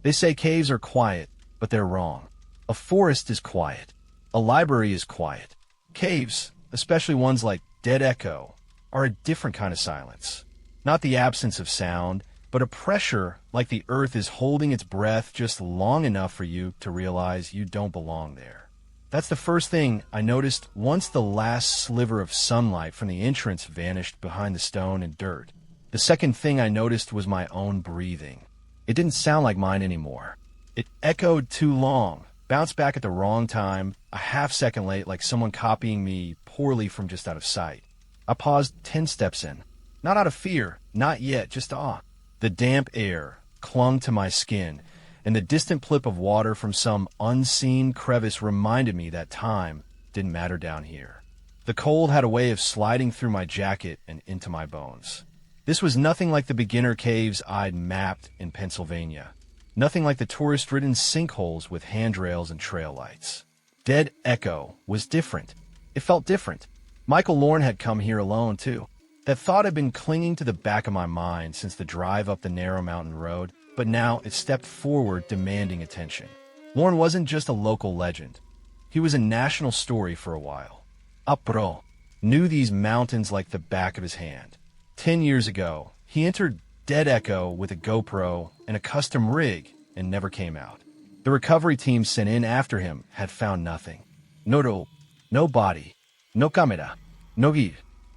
They say caves are quiet, but they're wrong. A forest is quiet. A library is quiet. Caves, especially ones like Dead Echo, are a different kind of silence. Not the absence of sound, but a pressure like the earth is holding its breath just long enough for you to realize you don't belong there. That's the first thing I noticed once the last sliver of sunlight from the entrance vanished behind the stone and dirt. The second thing I noticed was my own breathing. It didn't sound like mine anymore. It echoed too long, bounced back at the wrong time, a half second late like someone copying me poorly from just out of sight. I paused 10 steps in. Not out of fear, not yet, just awe. The damp air clung to my skin, and the distant plip of water from some unseen crevice reminded me that time didn't matter down here. The cold had a way of sliding through my jacket and into my bones. This was nothing like the beginner caves I'd mapped in Pennsylvania. Nothing like the tourist-ridden sinkholes with handrails and trail lights. Dead Echo was different. It felt different. Michael Lorne had come here alone, too. That thought had been clinging to the back of my mind since the drive up the narrow mountain road, but now it stepped forward demanding attention. Lorne wasn't just a local legend. He was a national story for a while. Apro knew these mountains like the back of his hand. 10 years ago, he entered Dead Echo with a GoPro and a custom rig and never came out. The recovery team sent in after him had found nothing. No rope, no body, no camera, no gear,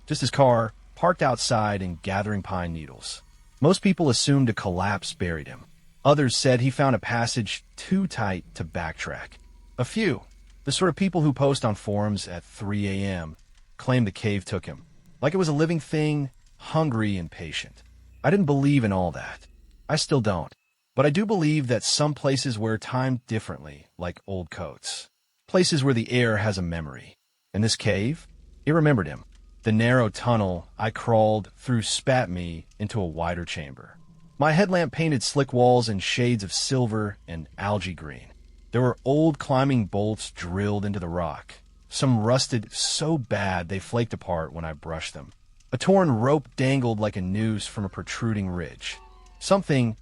just his car, parked outside and gathering pine needles. Most people assumed a collapse buried him. Others said he found a passage too tight to backtrack. A few, the sort of people who post on forums at 3 a.m., claimed the cave took him, like it was a living thing, hungry and patient. I didn't believe in all that. I still don't. But I do believe that some places wear time differently, like old coats. Places where the air has a memory. And this cave, it remembered him. The narrow tunnel I crawled through spat me into a wider chamber. My headlamp painted slick walls in shades of silver and algae green. There were old climbing bolts drilled into the rock. Some rusted so bad they flaked apart when I brushed them. A torn rope dangled like a noose from a protruding ridge. Something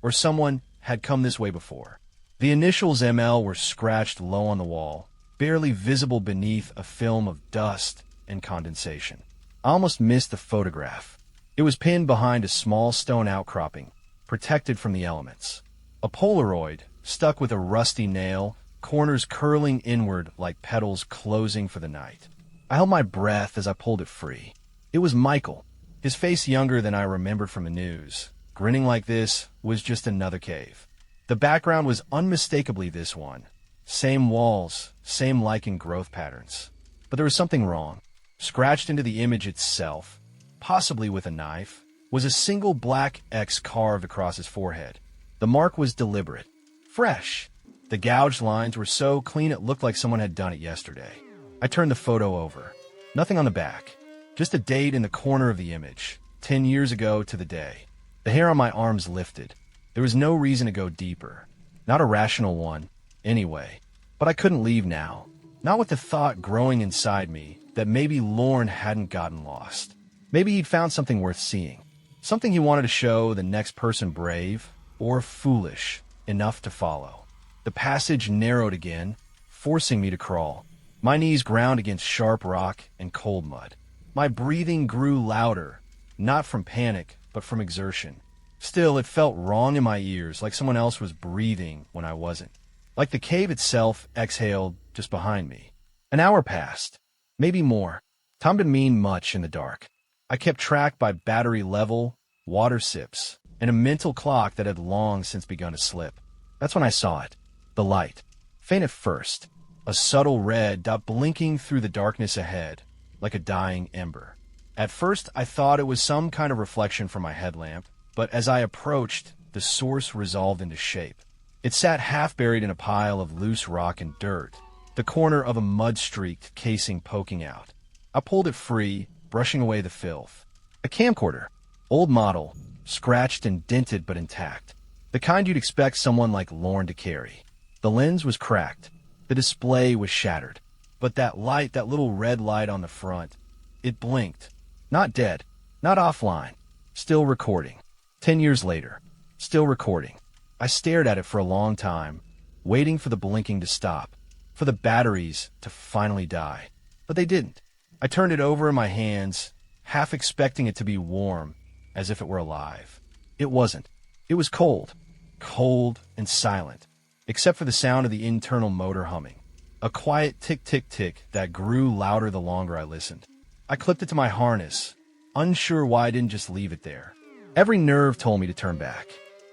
or someone had come this way before. The initials ML were scratched low on the wall, barely visible beneath a film of dust and condensation. I almost missed the photograph. It was pinned behind a small stone outcropping, protected from the elements. A Polaroid, stuck with a rusty nail, corners curling inward like petals closing for the night. I held my breath as I pulled it free. It was Michael, his face younger than I remembered from the news. Grinning like this was just another cave. The background was unmistakably this one. Same walls, same lichen growth patterns. But there was something wrong. Scratched into the image itself, possibly with a knife, was a single black X carved across his forehead. The mark was deliberate, fresh. The gouged lines were so clean it looked like someone had done it yesterday. I turned the photo over. Nothing on the back. Just a date in the corner of the image, 10 years ago to the day. The hair on my arms lifted. There was no reason to go deeper. Not a rational one, anyway. But I couldn't leave now. Not with the thought growing inside me that maybe Lorne hadn't gotten lost. Maybe he'd found something worth seeing. Something he wanted to show the next person brave or foolish enough to follow. The passage narrowed again, forcing me to crawl. My knees ground against sharp rock and cold mud. My breathing grew louder, not from panic, but from exertion. Still, it felt wrong in my ears, like someone else was breathing when I wasn't. Like the cave itself exhaled just behind me. An hour passed. Maybe more. Time didn't mean much in the dark. I kept track by battery level, water sips, and a mental clock that had long since begun to slip. That's when I saw it. The light. Faint at first. A subtle red dot blinking through the darkness ahead, like a dying ember. At first, I thought it was some kind of reflection from my headlamp, but as I approached, the source resolved into shape. It sat half buried in a pile of loose rock and dirt, the corner of a mud-streaked casing poking out. I pulled it free, brushing away the filth. A camcorder. Old model, scratched and dented but intact. The kind you'd expect someone like Lorne to carry. The lens was cracked. The display was shattered. But that light, that little red light on the front, it blinked. Not dead. Not offline. Still recording. 10 years later. Still recording. I stared at it for a long time, waiting for the blinking to stop, for the batteries to finally die. But they didn't. I turned it over in my hands, half expecting it to be warm, as if it were alive. It wasn't. It was cold. Cold and silent, except for the sound of the internal motor humming. A quiet tick-tick-tick that grew louder the longer I listened. I clipped it to my harness, unsure why I didn't just leave it there. Every nerve told me to turn back.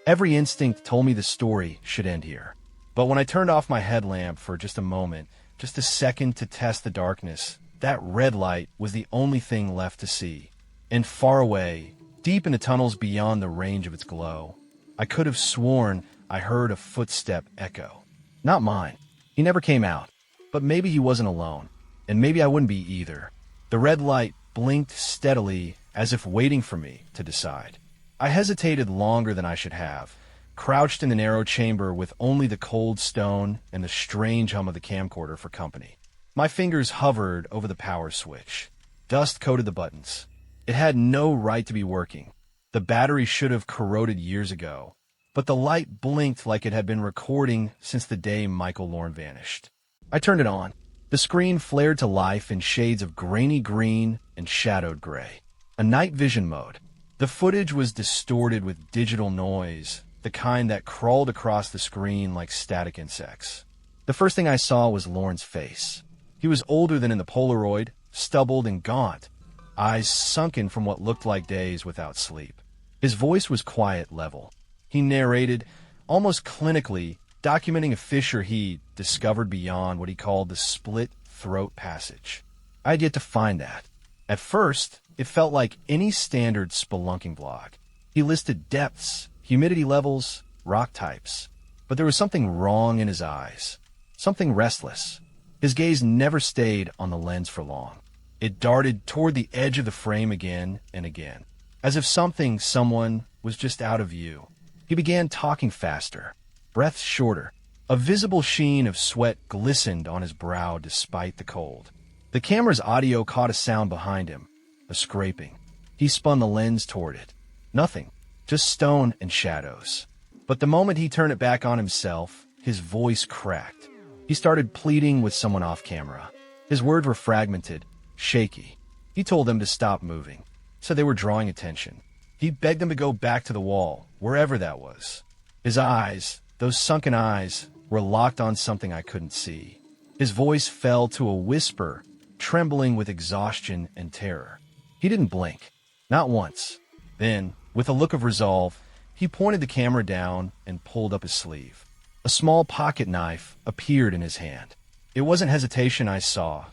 Every instinct told me the story should end here. But when I turned off my headlamp for just a moment, just a second to test the darkness, that red light was the only thing left to see. And far away, deep in the tunnels beyond the range of its glow, I could have sworn I heard a footstep echo. Not mine. He never came out. But maybe he wasn't alone. And maybe I wouldn't be either. The red light blinked steadily, as if waiting for me to decide. I hesitated longer than I should have, crouched in the narrow chamber with only the cold stone and the strange hum of the camcorder for company. My fingers hovered over the power switch. Dust coated the buttons. It had no right to be working. The battery should have corroded years ago. But the light blinked like it had been recording since the day Michael Lorne vanished. I turned it on. The screen flared to life in shades of grainy green and shadowed gray. A night vision mode. The footage was distorted with digital noise, the kind that crawled across the screen like static insects. The first thing I saw was Lorne's face. He was older than in the Polaroid, stubbled and gaunt, eyes sunken from what looked like days without sleep. His voice was quiet, level. He narrated, almost clinically, documenting a fissure he discovered beyond what he called the split throat passage. I had yet to find that. At first, it felt like any standard spelunking vlog. He listed depths, humidity levels, rock types. But there was something wrong in his eyes. Something restless. His gaze never stayed on the lens for long. It darted toward the edge of the frame again and again, as if someone was just out of view. He began talking faster, breaths shorter. A visible sheen of sweat glistened on his brow despite the cold. The camera's audio caught a sound behind him, a scraping. He spun the lens toward it. Nothing, just stone and shadows. But the moment he turned it back on himself, his voice cracked. He started pleading with someone off camera. His words were fragmented, shaky. He told them to stop moving, said they were drawing attention. He begged them to go back to the wall, wherever that was. His eyes, those sunken eyes, were locked on something I couldn't see. His voice fell to a whisper, trembling with exhaustion and terror. He didn't blink, not once. Then, with a look of resolve, he pointed the camera down and pulled up his sleeve. A small pocket knife appeared in his hand. It wasn't hesitation I saw,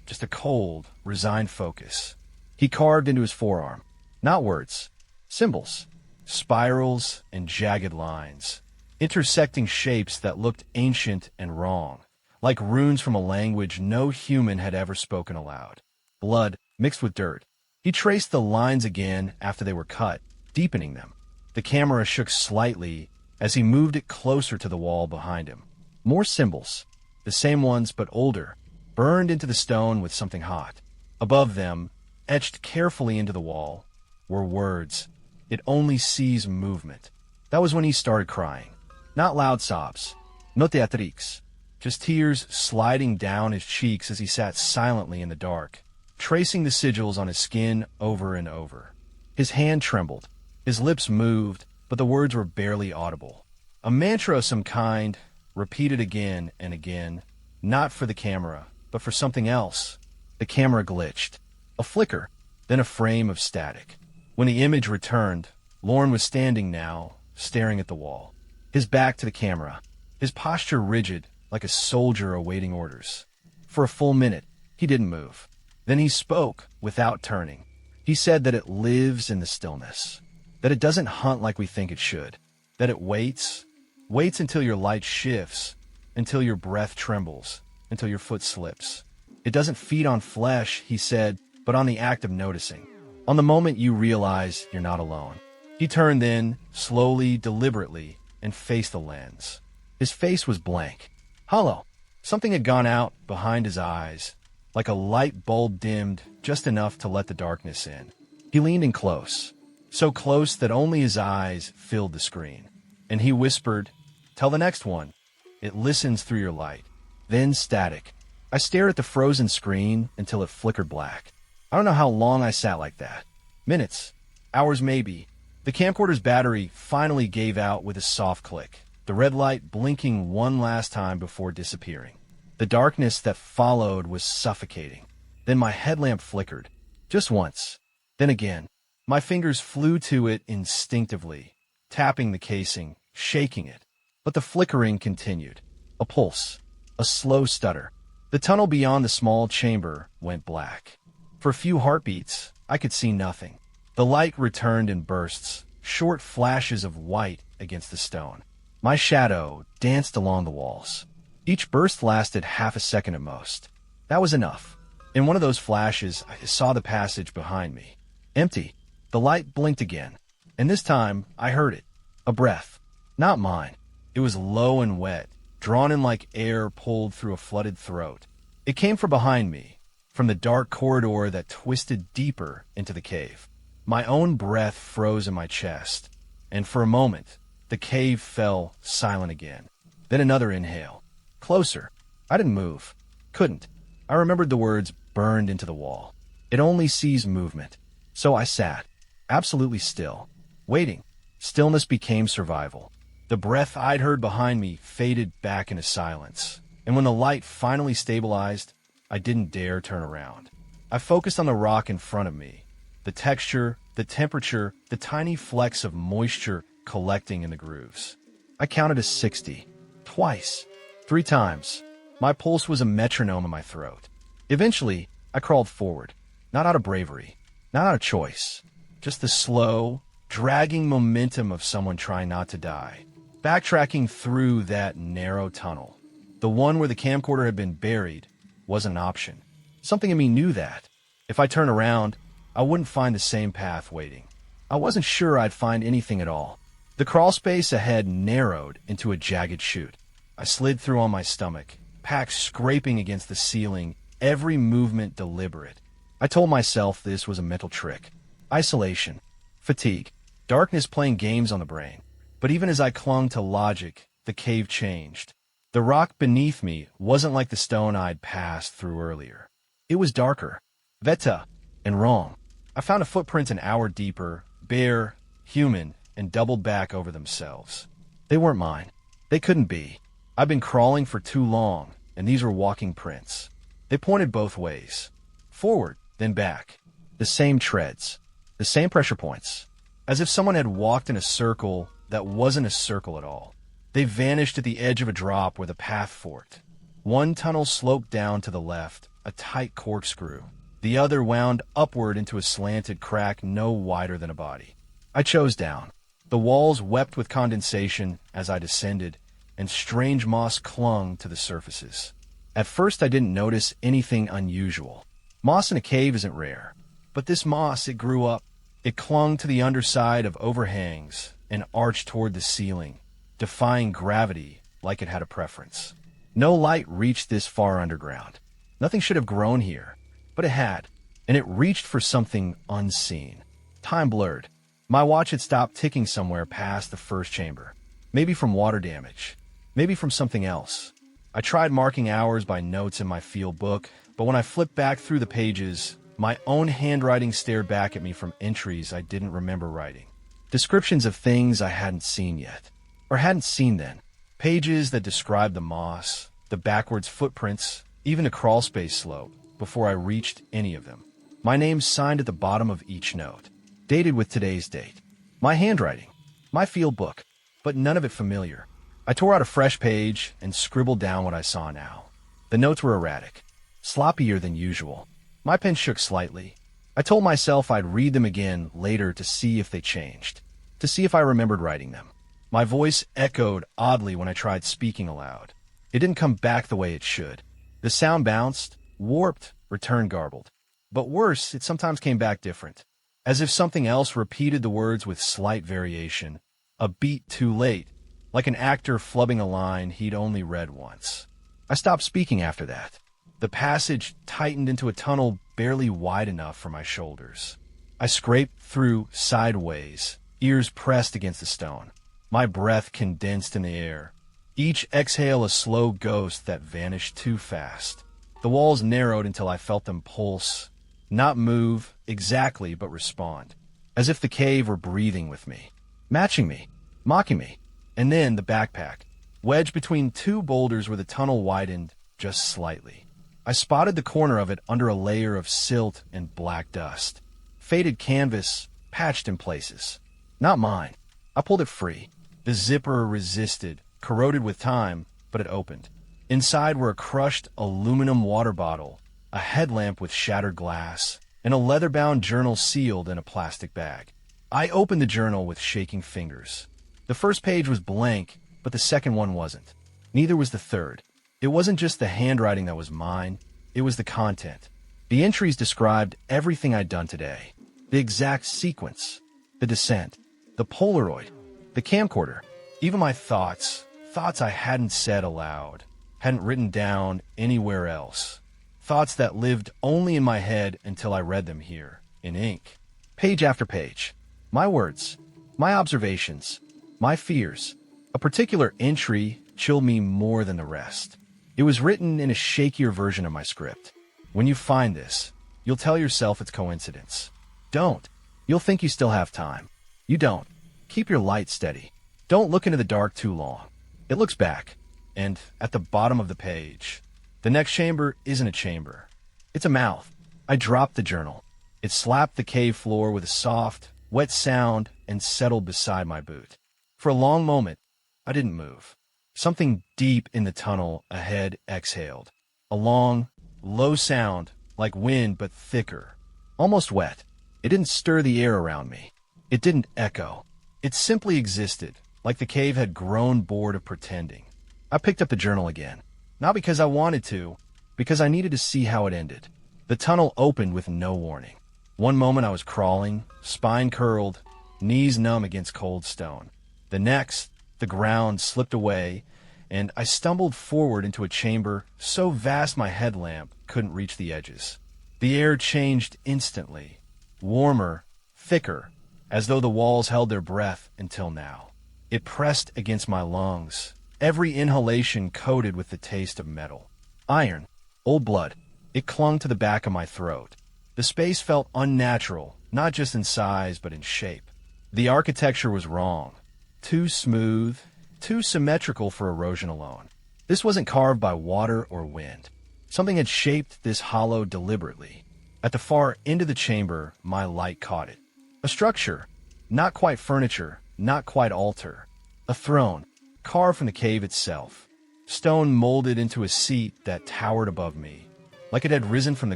just a cold, resigned focus. He carved into his forearm. Not words, symbols, spirals and jagged lines, intersecting shapes that looked ancient and wrong, like runes from a language no human had ever spoken aloud. Blood mixed with dirt. He traced the lines again after they were cut, deepening them. The camera shook slightly as he moved it closer to the wall behind him. More symbols, the same ones but older, burned into the stone with something hot. Above them, etched carefully into the wall, were words. It only sees movement. That was when he started crying. Not loud sobs, no teatriques, just tears sliding down his cheeks as he sat silently in the dark, tracing the sigils on his skin over and over. His hand trembled. His lips moved, but the words were barely audible. A mantra of some kind, repeated again and again, not for the camera, but for something else. The camera glitched. A flicker, then a frame of static. When the image returned, Lorne was standing now, staring at the wall, his back to the camera, his posture rigid, like a soldier awaiting orders. For a full minute, he didn't move. Then he spoke, without turning. He said that it lives in the stillness, that it doesn't hunt like we think it should, that it waits until your light shifts, until your breath trembles, until your foot slips. It doesn't feed on flesh, he said, but on the act of noticing, on the moment you realize you're not alone. He turned then, slowly, deliberately, and faced the lens. His face was blank, hollow. Something had gone out behind his eyes, like a light bulb dimmed just enough to let the darkness in. He leaned in close, so close that only his eyes filled the screen. And he whispered, "Tell the next one." It listens through your light. Then static. I stared at the frozen screen until it flickered black. I don't know how long I sat like that. Minutes. Hours maybe. The camcorder's battery finally gave out with a soft click, the red light blinking one last time before disappearing. The darkness that followed was suffocating. Then my headlamp flickered. Just once. Then again. My fingers flew to it instinctively, tapping the casing, shaking it. But the flickering continued. A pulse. A slow stutter. The tunnel beyond the small chamber went black. For a few heartbeats, I could see nothing. The light returned in bursts, short flashes of white against the stone. My shadow danced along the walls. Each burst lasted half a second at most. That was enough. In one of those flashes, I saw the passage behind me. Empty. The light blinked again, and this time I heard it. A breath. Not mine. It was low and wet, drawn in like air pulled through a flooded throat. It came from behind me, from the dark corridor that twisted deeper into the cave. My own breath froze in my chest, and for a moment, the cave fell silent again. Then another inhale. Closer. I didn't move. Couldn't. I remembered the words burned into the wall. It only sees movement. So I sat, absolutely still, waiting. Stillness became survival. The breath I'd heard behind me faded back into silence, and when the light finally stabilized, I didn't dare turn around. I focused on the rock in front of me, the texture, the temperature, the tiny flecks of moisture collecting in the grooves. I counted to 60. Twice. 3 times. My pulse was a metronome in my throat. Eventually, I crawled forward, not out of bravery, not out of choice, just the slow, dragging momentum of someone trying not to die. Backtracking through that narrow tunnel, the one where the camcorder had been buried, wasn't an option. Something in me knew that. If I turned around, I wouldn't find the same path waiting. I wasn't sure I'd find anything at all. The crawl space ahead narrowed into a jagged chute. I slid through on my stomach, pack scraping against the ceiling, every movement deliberate. I told myself this was a mental trick. Isolation, fatigue, darkness playing games on the brain. But even as I clung to logic, the cave changed. The rock beneath me wasn't like the stone I'd passed through earlier. It was darker, veta, and wrong. I found a footprint an hour deeper, bare, human, and doubled back over themselves. They weren't mine. They couldn't be. I'd been crawling for too long, and these were walking prints. They pointed both ways. Forward, then back. The same treads. The same pressure points. As if someone had walked in a circle that wasn't a circle at all. They vanished at the edge of a drop where the path forked. One tunnel sloped down to the left, a tight corkscrew. The other wound upward into a slanted crack no wider than a body. I chose down. The walls wept with condensation as I descended, and strange moss clung to the surfaces. At first I didn't notice anything unusual. Moss in a cave isn't rare. But this moss, it grew up. It clung to the underside of overhangs and arched toward the ceiling, defying gravity like it had a preference. No light reached this far underground. Nothing should have grown here, but it had, and it reached for something unseen. Time blurred. My watch had stopped ticking somewhere past the first chamber. Maybe from water damage. Maybe from something else. I tried marking hours by notes in my field book, but when I flipped back through the pages, my own handwriting stared back at me from entries I didn't remember writing. Descriptions of things I hadn't seen yet, or hadn't seen then. Pages that described the moss, the backwards footprints, even a crawl space slope, before I reached any of them. My name signed at the bottom of each note, dated with today's date. My handwriting, my field book, but none of it familiar. I tore out a fresh page and scribbled down what I saw now. The notes were erratic, sloppier than usual. My pen shook slightly. I told myself I'd read them again later to see if they changed, to see if I remembered writing them. My voice echoed oddly when I tried speaking aloud. It didn't come back the way it should. The sound bounced, warped, returned garbled. But worse, it sometimes came back different, as if something else repeated the words with slight variation, a beat too late, like an actor flubbing a line he'd only read once. I stopped speaking after that. The passage tightened into a tunnel barely wide enough for my shoulders. I scraped through sideways, ears pressed against the stone. my breath condensed in the air. Each exhale a slow ghost that vanished too fast. The walls narrowed until I felt them pulse, not move exactly, but respond, as if the cave were breathing with me, matching me, mocking me. And then the backpack, wedged between two boulders where the tunnel widened just slightly. I spotted the corner of it under a layer of silt and black dust. Faded canvas, patched in places. Not mine. I pulled it free. The zipper resisted, corroded with time, but it opened. Inside were a crushed aluminum water bottle, a headlamp with shattered glass, and a leather-bound journal sealed in a plastic bag. I opened the journal with shaking fingers. The first page was blank, but the second one wasn't. Neither was the third. It wasn't just the handwriting that was mine, it was the content. The entries described everything I'd done today. The exact sequence, the descent, the Polaroid, the camcorder, even my thoughts I hadn't said aloud, hadn't written down anywhere else. Thoughts that lived only in my head until I read them here, in ink. Page after page. My words, my observations, my fears. A particular entry chilled me more than the rest. It was written in a shakier version of my script. When you find this, you'll tell yourself it's coincidence. Don't. You'll think you still have time. You don't. Keep your light steady. Don't look into the dark too long. It looks back, and at the bottom of the page, the next chamber isn't a chamber. It's a mouth. I dropped the journal. It slapped the cave floor with a soft, wet sound and settled beside my boot. For a long moment, I didn't move. Something deep in the tunnel ahead exhaled. A long, low sound, like wind but thicker. Almost wet. It didn't stir the air around me. It didn't echo. It simply existed, like the cave had grown bored of pretending. I picked up the journal again. Not because I wanted to, because I needed to see how it ended. The tunnel opened with no warning. One moment I was crawling, spine curled, knees numb against cold stone. The next, the ground slipped away, and I stumbled forward into a chamber so vast my headlamp couldn't reach the edges. The air changed instantly, warmer, thicker, as though the walls held their breath until now. It pressed against my lungs, every inhalation coated with the taste of metal. Iron, old blood. It clung to the back of my throat. The space felt unnatural, not just in size but in shape. The architecture was wrong. Too smooth, too symmetrical for erosion alone. This wasn't carved by water or wind. Something had shaped this hollow deliberately. At the far end of the chamber, my light caught it. A structure, not quite furniture, not quite altar. A throne, carved from the cave itself. Stone molded into a seat that towered above me, like it had risen from the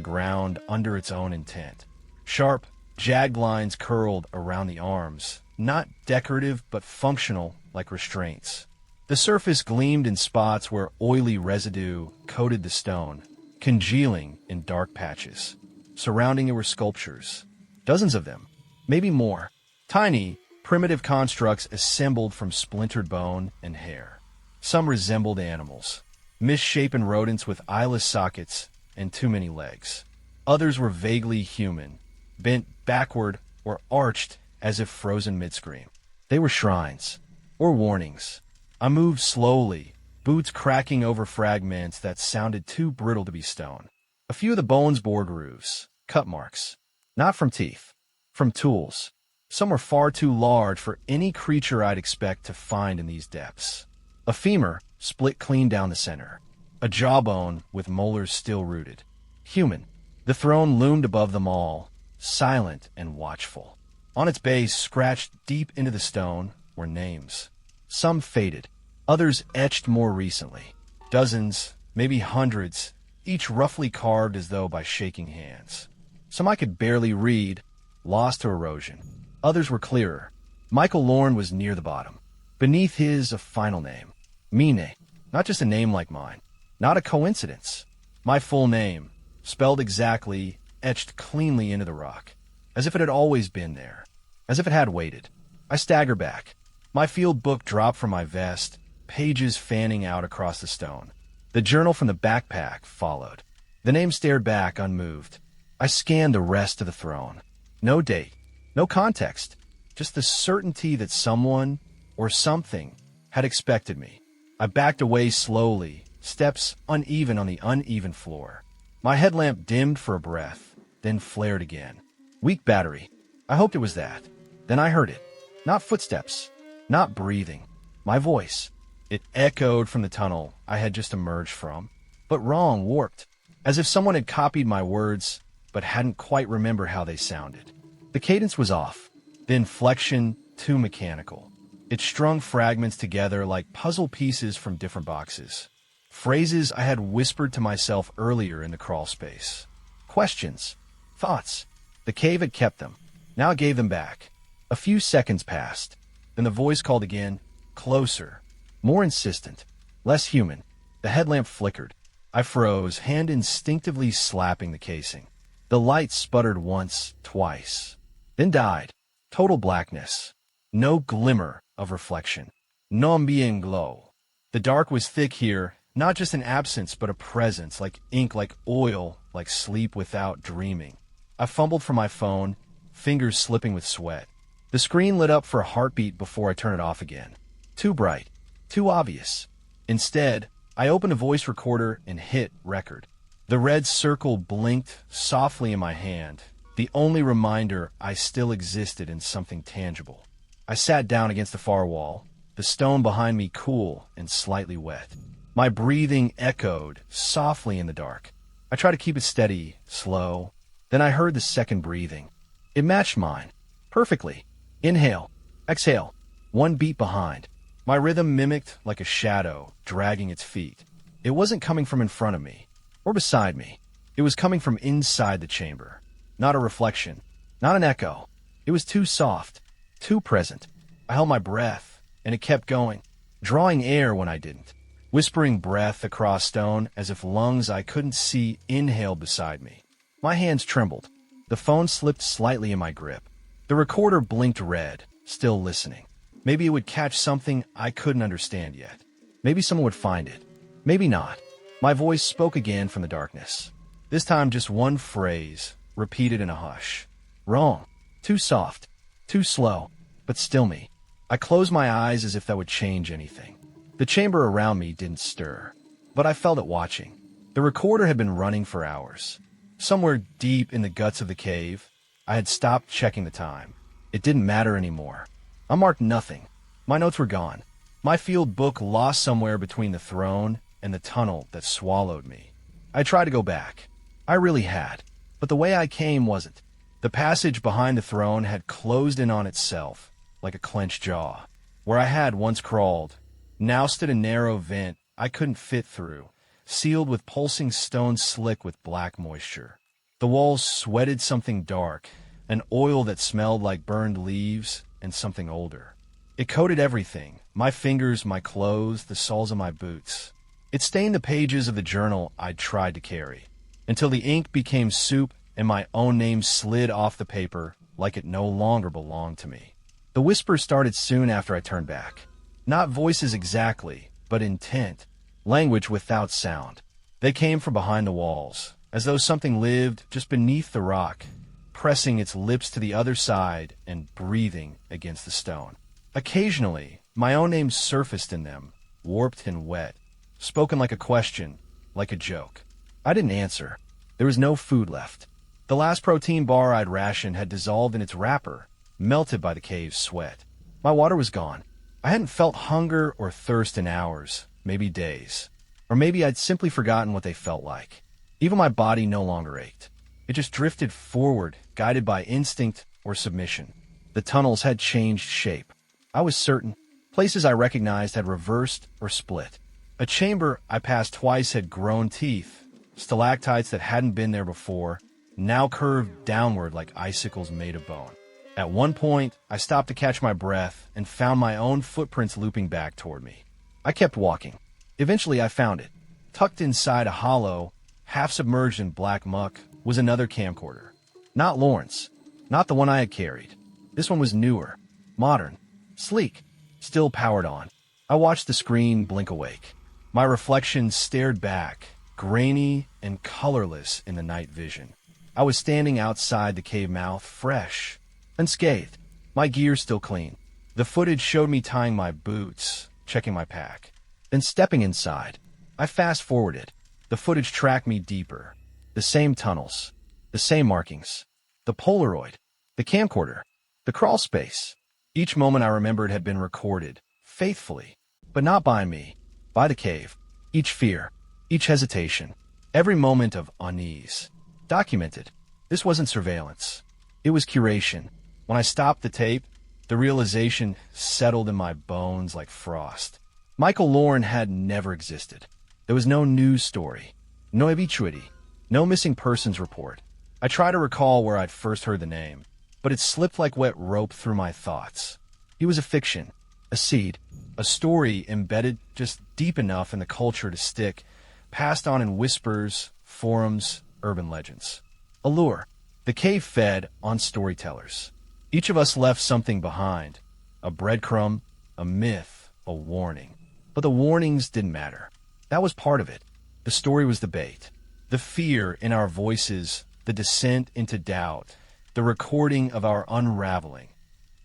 ground under its own intent. Sharp, jagged lines curled around the arms, not decorative but functional like restraints. The surface gleamed in spots where oily residue coated the stone, congealing in dark patches. Surrounding it were sculptures, dozens of them, maybe more, tiny, primitive constructs assembled from splintered bone and hair. Some resembled animals, misshapen rodents with eyeless sockets and too many legs. Others were vaguely human, bent backward or arched as if frozen mid-scream. They were shrines, or warnings. I moved slowly, boots cracking over fragments that sounded too brittle to be stone. A few of the bones bore grooves, cut marks. Not from teeth, from tools. Some were far too large for any creature I'd expect to find in these depths. A femur split clean down the center. A jawbone with molars still rooted. Human. The throne loomed above them all, silent and watchful. On its base, scratched deep into the stone, were names. Some faded, others etched more recently. Dozens, maybe hundreds, each roughly carved as though by shaking hands. Some I could barely read, lost to erosion. Others were clearer. Michael Lorne was near the bottom. Beneath his, a final name. Mine, not just a name like mine. Not a coincidence. My full name, spelled exactly, etched cleanly into the rock. As if it had always been there. As if it had waited. I staggered back. My field book dropped from my vest, pages fanning out across the stone. The journal from the backpack followed. The name stared back, unmoved. I scanned the rest of the throne. No date, no context, just the certainty that someone, or something, had expected me. I backed away slowly, steps uneven on the uneven floor. My headlamp dimmed for a breath, then flared again. Weak battery. I hoped it was that. Then I heard it. Not footsteps. Not breathing. My voice. It echoed from the tunnel I had just emerged from. But wrong, warped. As if someone had copied my words, but hadn't quite remembered how they sounded. The cadence was off. The inflection, too mechanical. It strung fragments together like puzzle pieces from different boxes. Phrases I had whispered to myself earlier in the crawl space. Questions. Thoughts. The cave had kept them. Now it gave them back. A few seconds passed. Then the voice called again. Closer. More insistent. Less human. The headlamp flickered. I froze, hand instinctively slapping the casing. The light sputtered once, twice. Then died. Total blackness. No glimmer of reflection. Non bien glow. The dark was thick here, not just an absence, but a presence, like ink, like oil, like sleep without dreaming. I fumbled for my phone, fingers slipping with sweat. The screen lit up for a heartbeat before I turned it off again. Too bright. Too obvious. Instead, I opened a voice recorder and hit record. The red circle blinked softly in my hand, the only reminder I still existed in something tangible. I sat down against the far wall, the stone behind me cool and slightly wet. My breathing echoed softly in the dark. I tried to keep it steady, slow. Then I heard the second breathing. It matched mine. Perfectly. Inhale. Exhale. One beat behind. My rhythm mimicked like a shadow, dragging its feet. It wasn't coming from in front of me, or beside me. It was coming from inside the chamber. Not a reflection. Not an echo. It was too soft. Too present. I held my breath, and it kept going, drawing air when I didn't, whispering breath across stone as if lungs I couldn't see inhaled beside me. My hands trembled. The phone slipped slightly in my grip. The recorder blinked red, still listening. Maybe it would catch something I couldn't understand yet. Maybe someone would find it. Maybe not. My voice spoke again from the darkness. This time just one phrase, repeated in a hush. Wrong. Too soft. Too slow. But still me. I closed my eyes as if that would change anything. The chamber around me didn't stir, but I felt it watching. The recorder had been running for hours. Somewhere deep in the guts of the cave, I had stopped checking the time. It didn't matter anymore. I marked nothing. My notes were gone. My field book lost somewhere between the throne and the tunnel that swallowed me. I tried to go back. I really had. But the way I came wasn't. The passage behind the throne had closed in on itself, like a clenched jaw. Where I had once crawled, now stood a narrow vent I couldn't fit through, sealed with pulsing stone slick with black moisture. The walls sweated something dark, an oil that smelled like burned leaves and something older. It coated everything, my fingers, my clothes, the soles of my boots. It stained the pages of the journal I'd tried to carry, until the ink became soup and my own name slid off the paper like it no longer belonged to me. The whispers started soon after I turned back. Not voices exactly, but intent, language without sound. They came from behind the walls, as though something lived just beneath the rock, pressing its lips to the other side and breathing against the stone. Occasionally, my own name surfaced in them, warped and wet, spoken like a question, like a joke. I didn't answer. There was no food left. The last protein bar I'd rationed had dissolved in its wrapper, melted by the cave's sweat. My water was gone. I hadn't felt hunger or thirst in hours, maybe days. Or maybe I'd simply forgotten what they felt like. Even my body no longer ached. It just drifted forward, guided by instinct or submission. The tunnels had changed shape. I was certain. Places I recognized had reversed or split. A chamber I passed twice had grown teeth, stalactites that hadn't been there before, now curved downward like icicles made of bone. At one point, I stopped to catch my breath and found my own footprints looping back toward me. I kept walking. Eventually, I found it. Tucked inside a hollow, half submerged in black muck, was another camcorder. Not Lawrence. Not the one I had carried. This one was newer, modern, sleek, still powered on. I watched the screen blink awake. My reflection stared back, grainy and colorless in the night vision. I was standing outside the cave mouth, fresh, unscathed, my gear still clean. The footage showed me tying my boots, checking my pack, then stepping inside. I fast-forwarded. The footage tracked me deeper. The same tunnels, the same markings, the Polaroid, the camcorder, the crawl space. Each moment I remembered had been recorded, faithfully, but not by me, by the cave. Each fear, each hesitation, every moment of unease. Documented. This wasn't surveillance. It was curation. When I stopped the tape, the realization settled in my bones like frost. Michael Lauren had never existed. There was no news story, no obituary, no missing persons report. I tried to recall where I'd first heard the name, but it slipped like wet rope through my thoughts. He was a fiction, a seed, a story embedded just deep enough in the culture to stick, passed on in whispers, forums, urban legends. Allure. The cave fed on storytellers. Each of us left something behind, a breadcrumb, a myth, a warning. But the warnings didn't matter. That was part of it. The story was the bait. The fear in our voices, the descent into doubt, the recording of our unraveling.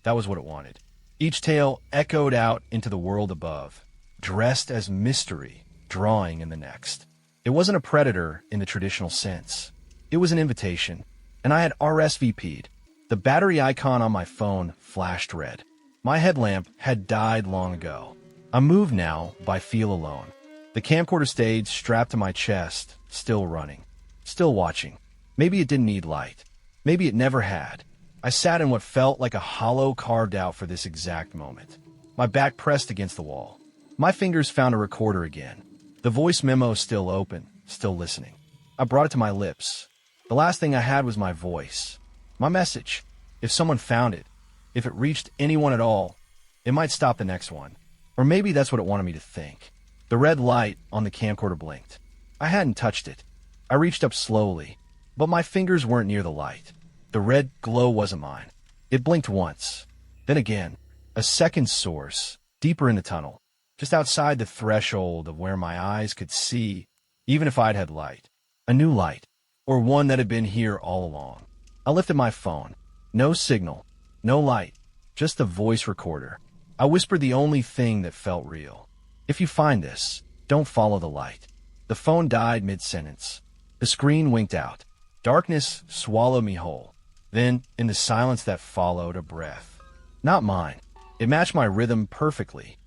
That was what it wanted. Each tale echoed out into the world above, dressed as mystery, drawing in the next. It wasn't a predator in the traditional sense. It was an invitation, and I had RSVP'd. The battery icon on my phone flashed red. My headlamp had died long ago. I'm moved now by feel alone. The camcorder stayed strapped to my chest, still running, still watching. Maybe it didn't need light. Maybe it never had. I sat in what felt like a hollow carved out for this exact moment. My back pressed against the wall. My fingers found a recorder again. The voice memo still open, still listening. I brought it to my lips. The last thing I had was my voice. My message. If someone found it, if it reached anyone at all, it might stop the next one. Or maybe that's what it wanted me to think. The red light on the camcorder blinked. I hadn't touched it. I reached up slowly, but my fingers weren't near the light. The red glow wasn't mine. It blinked once. Then again, a second source, deeper in the tunnel, just outside the threshold of where my eyes could see, even if I'd had light. A new light, or one that had been here all along. I lifted my phone. No signal, no light, just a voice recorder. I whispered the only thing that felt real. If you find this, don't follow the light. The phone died mid-sentence. The screen winked out. Darkness swallowed me whole. Then, in the silence that followed, a breath. Not mine. It matched my rhythm perfectly.